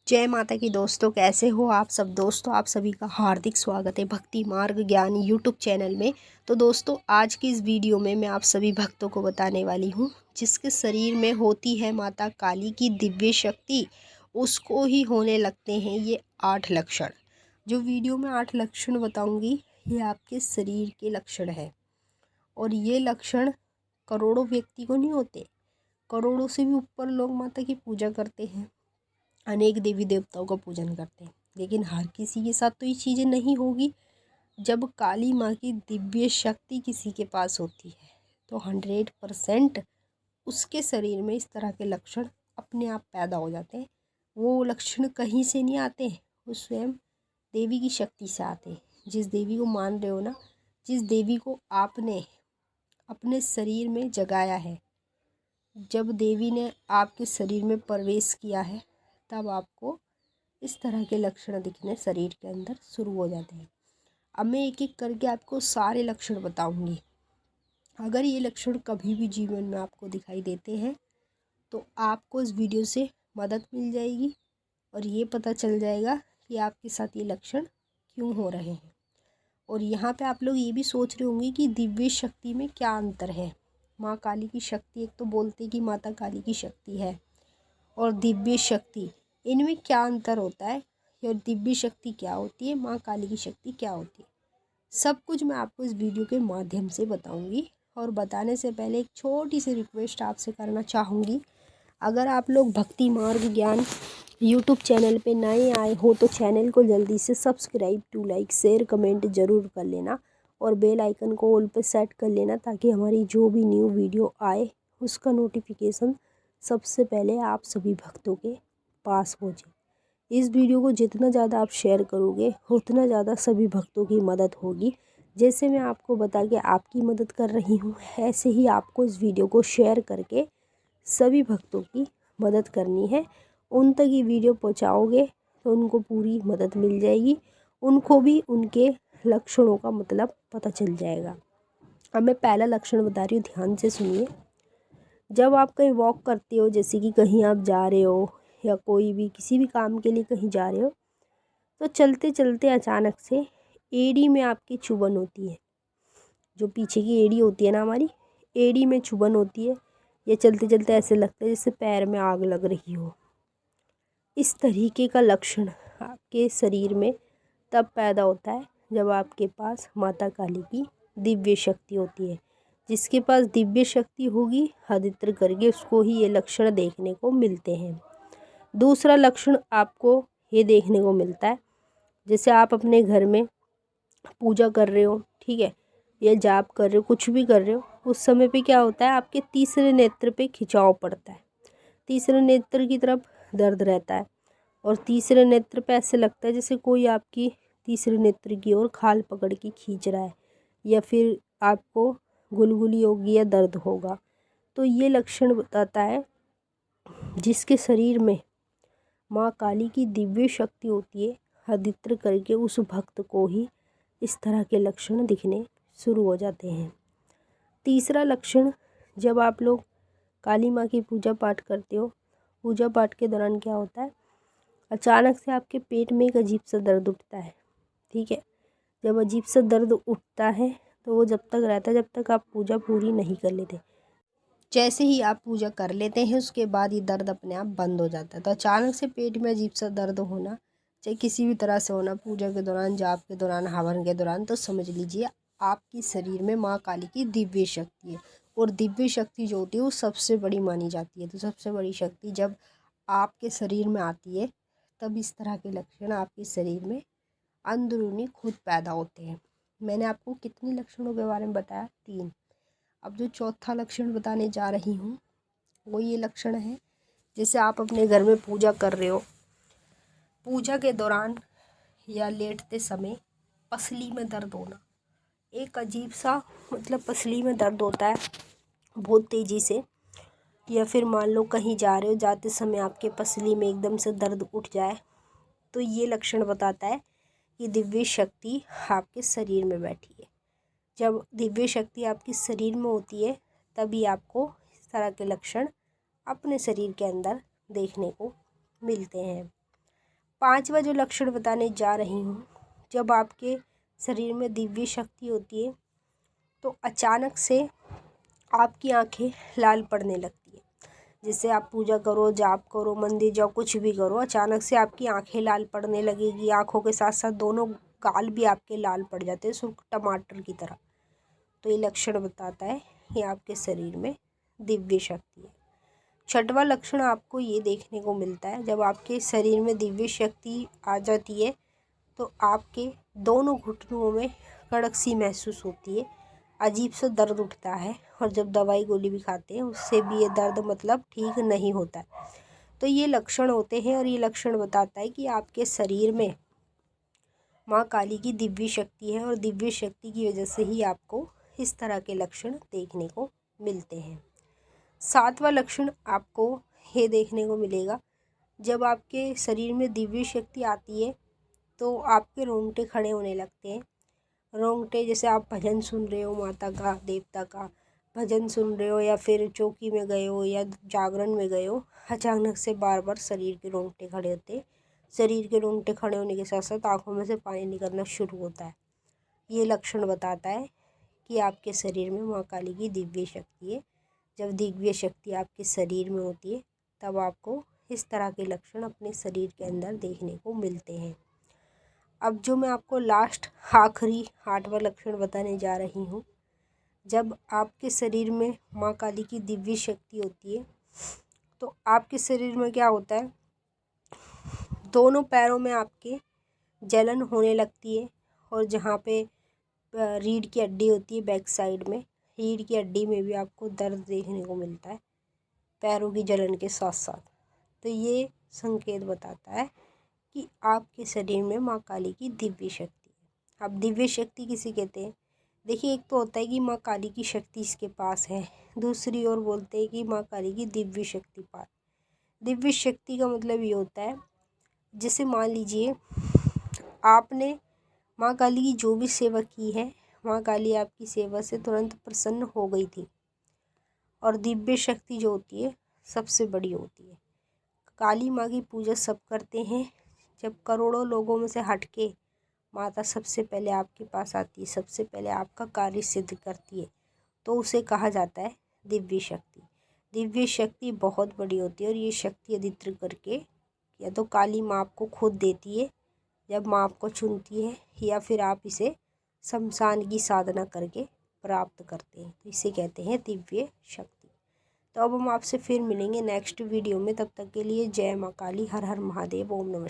जय माता की दोस्तों, कैसे हो आप सब। दोस्तों आप सभी का हार्दिक स्वागत है भक्ति मार्ग ज्ञान यूट्यूब चैनल में। तो दोस्तों आज की इस वीडियो में मैं आप सभी भक्तों को बताने वाली हूँ जिसके शरीर में होती है माता काली की दिव्य शक्ति, उसको ही होने लगते हैं ये 8 लक्षण। जो वीडियो में 8 लक्षण बताऊँगी ये आपके शरीर के लक्षण है और ये लक्षण करोड़ों व्यक्ति को नहीं होते। करोड़ों से भी ऊपर लोग माता की पूजा करते हैं, अनेक देवी देवताओं का पूजन करते हैं, लेकिन हर किसी के साथ तो ये चीज़ें नहीं होगी। जब काली माँ की दिव्य शक्ति किसी के पास होती है तो 100% उसके शरीर में इस तरह के लक्षण अपने आप पैदा हो जाते हैं। वो लक्षण कहीं से नहीं आते, वो स्वयं देवी की शक्ति से आते हैं। जिस देवी को मान रहे हो ना, जिस देवी को आपने अपने शरीर में जगाया है, जब देवी ने आपके शरीर में प्रवेश किया है तब आपको इस तरह के लक्षण दिखने शरीर के अंदर शुरू हो जाते हैं। अब मैं एक एक करके आपको सारे लक्षण बताऊंगी। अगर ये लक्षण कभी भी जीवन में आपको दिखाई देते हैं तो आपको इस वीडियो से मदद मिल जाएगी और ये पता चल जाएगा कि आपके साथ ये लक्षण क्यों हो रहे हैं। और यहाँ पे आप लोग ये भी सोच रहे होंगे कि दिव्य शक्ति में क्या अंतर है। माँ काली की शक्ति, एक तो बोलते कि माता काली की शक्ति है, और दिव्य शक्ति, इनमें क्या अंतर होता है और दिव्य शक्ति क्या होती है, माँ काली की शक्ति क्या होती है, सब कुछ मैं आपको इस वीडियो के माध्यम से बताऊंगी। और बताने से पहले एक छोटी सी रिक्वेस्ट आपसे करना चाहूँगी। अगर आप लोग भक्ति मार्ग ज्ञान यूट्यूब चैनल पे नए आए हो तो चैनल को जल्दी से subscribe to like share comment ज़रूर कर लेना और बेल आइकन को ऑल पे सेट कर लेना ताकि हमारी जो भी न्यू वीडियो आए उसका नोटिफिकेशन सबसे पहले आप सभी भक्तों के पास पहुँचे। इस वीडियो को जितना ज़्यादा आप शेयर करोगे उतना ज़्यादा सभी भक्तों की मदद होगी। जैसे मैं आपको बता के आपकी मदद कर रही हूँ, ऐसे ही आपको इस वीडियो को शेयर करके सभी भक्तों की मदद करनी है। उन तक ये वीडियो पहुँचाओगे तो उनको पूरी मदद मिल जाएगी, उनको भी उनके लक्षणों का मतलब पता चल जाएगा। अब मैं पहला लक्षण बता रही हूँ, ध्यान से सुनिए। जब आप कहीं वॉक करते हो, जैसे कि कहीं आप जा रहे हो या कोई भी किसी भी काम के लिए कहीं जा रहे हो, तो चलते चलते अचानक से एड़ी में आपकी चुभन होती है। जो पीछे की एड़ी होती है ना, हमारी एड़ी में चुभन होती है, या चलते चलते ऐसे लगता है जैसे पैर में आग लग रही हो। इस तरीके का लक्षण आपके शरीर में तब पैदा होता है जब आपके पास माता काली की दिव्य शक्ति होती है। जिसके पास दिव्य शक्ति होगी अधित्र करके उसको ही ये लक्षण देखने को मिलते हैं। दूसरा लक्षण आपको ये देखने को मिलता है, जैसे आप अपने घर में पूजा कर रहे हो, ठीक है, या जाप कर रहे हो, कुछ भी कर रहे हो, उस समय पे क्या होता है, आपके तीसरे नेत्र पे खिंचाव पड़ता है, तीसरे नेत्र की तरफ दर्द रहता है और तीसरे नेत्र पे ऐसे लगता है जैसे कोई आपकी तीसरे नेत्र की ओर खाल पकड़ के खींच रहा है, या फिर आपको गुलगुली होगी या दर्द होगा। तो ये लक्षण बताता है जिसके शरीर में माँ काली की दिव्य शक्ति होती है, अधित्र करके उस भक्त को ही इस तरह के लक्षण दिखने शुरू हो जाते हैं। तीसरा लक्षण, जब आप लोग काली माँ की पूजा पाठ करते हो, पूजा पाठ के दौरान क्या होता है, अचानक से आपके पेट में एक अजीब सा दर्द उठता है, ठीक है। जब अजीब सा दर्द उठता है तो वो जब तक रहता है जब तक आप पूजा पूरी नहीं कर लेते। जैसे ही आप पूजा कर लेते हैं उसके बाद ये दर्द अपने आप बंद हो जाता है। तो अचानक से पेट में अजीब सा दर्द होना, चाहे किसी भी तरह से होना, पूजा के दौरान, जाप के दौरान, हवन के दौरान, तो समझ लीजिए आपके शरीर में माँ काली की दिव्य शक्ति है। और दिव्य शक्ति जो होती है वो सबसे बड़ी मानी जाती है। तो सबसे बड़ी शक्ति जब आपके शरीर में आती है तब इस तरह के लक्षण आपके शरीर में अंदरूनी खुद पैदा होते हैं। मैंने आपको कितने लक्षणों के बारे में बताया? 3। अब जो चौथा लक्षण बताने जा रही हूँ वो ये लक्षण है, जैसे आप अपने घर में पूजा कर रहे हो, पूजा के दौरान या लेटते समय पसली में दर्द होना, एक अजीब सा मतलब पसली में दर्द होता है बहुत तेज़ी से, या फिर मान लो कहीं जा रहे हो, जाते समय आपके पसली में एकदम से दर्द उठ जाए, तो ये लक्षण बताता है कि दिव्य शक्ति आपके शरीर में बैठी है। जब दिव्य शक्ति आपके शरीर में होती है तभी आपको इस तरह के लक्षण अपने शरीर के अंदर देखने को मिलते हैं। पांचवा जो लक्षण बताने जा रही हूँ, जब आपके शरीर में दिव्य शक्ति होती है तो अचानक से आपकी आंखें लाल पड़ने लगती है। जैसे आप पूजा करो, जाप करो, मंदिर जाओ, कुछ भी करो, अचानक से आपकी आंखें लाल पड़ने लगेगी। आंखों के साथ साथ दोनों गाल भी आपके लाल पड़ जाते हैं, सुर्ख टमाटर की तरह। तो ये लक्षण बताता है कि आपके शरीर में दिव्य शक्ति है। छठवां लक्षण आपको ये देखने को मिलता है, जब आपके शरीर में दिव्य शक्ति आ जाती है तो आपके दोनों घुटनों में कड़क सी महसूस होती है, अजीब सा दर्द उठता है, और जब दवाई गोली भी खाते हैं उससे भी ये दर्द मतलब ठीक नहीं होता है। तो ये लक्षण होते हैं, और ये लक्षण बताता है कि आपके शरीर में माँ काली की दिव्य शक्ति है, और दिव्य शक्ति की वजह से ही आपको इस तरह के लक्षण देखने को मिलते हैं। सातवां लक्षण आपको ये देखने को मिलेगा, जब आपके शरीर में दिव्य शक्ति आती है तो आपके रोंगटे खड़े होने लगते हैं। रोंगटे, जैसे आप भजन सुन रहे हो, माता का, देवता का भजन सुन रहे हो, या फिर चौकी में गए हो या जागरण में गए हो, अचानक से बार बार शरीर के रोंगटे खड़े होते हैं। शरीर के रोंगटे खड़े होने के साथ साथ आँखों में से पानी निकलना शुरू होता है। ये लक्षण बताता है कि आपके शरीर में माँ काली की दिव्य शक्ति है। जब दिव्य शक्ति आपके शरीर में होती है तब आपको इस तरह के लक्षण अपने शरीर के अंदर देखने को मिलते हैं। अब जो मैं आपको लास्ट आखिरी आठवां लक्षण बताने जा रही हूँ, जब आपके शरीर में माँ काली की दिव्य शक्ति होती है तो आपके शरीर में क्या होता है, दोनों पैरों में आपके जलन होने लगती है, और जहाँ पे रीढ़ की हड्डी होती है बैक साइड में, रीढ़ की हड्डी में भी आपको दर्द देखने को मिलता है पैरों की जलन के साथ साथ। तो ये संकेत बताता है कि आपके शरीर में माँ काली की दिव्य शक्ति है। अब दिव्य शक्ति किसे कहते हैं? देखिए, एक तो होता है कि माँ काली की शक्ति इसके पास है, दूसरी ओर बोलते हैं कि माँ काली की दिव्य शक्ति पास। दिव्य शक्ति का मतलब ये होता है, जैसे मान लीजिए आपने माँ काली की जो भी सेवा की है, माँ काली आपकी सेवा से तुरंत प्रसन्न हो गई थी। और दिव्य शक्ति जो होती है सबसे बड़ी होती है। काली माँ की पूजा सब करते हैं, जब करोड़ों लोगों में से हटके माता सबसे पहले आपके पास आती है, सबसे पहले आपका कार्य सिद्ध करती है, तो उसे कहा जाता है दिव्य शक्ति। दिव्य शक्ति बहुत बड़ी होती है, और ये शक्ति अधित्र करके या तो काली माँ आपको खुद देती है जब माँ आपको चुनती है, या फिर आप इसे शमशान की साधना करके प्राप्त करते हैं, तो इसे कहते हैं दिव्य शक्ति। तो अब हम आपसे फिर मिलेंगे नेक्स्ट वीडियो में, तब तक के लिए जय माँ काली, हर हर महादेव, ओम नमः।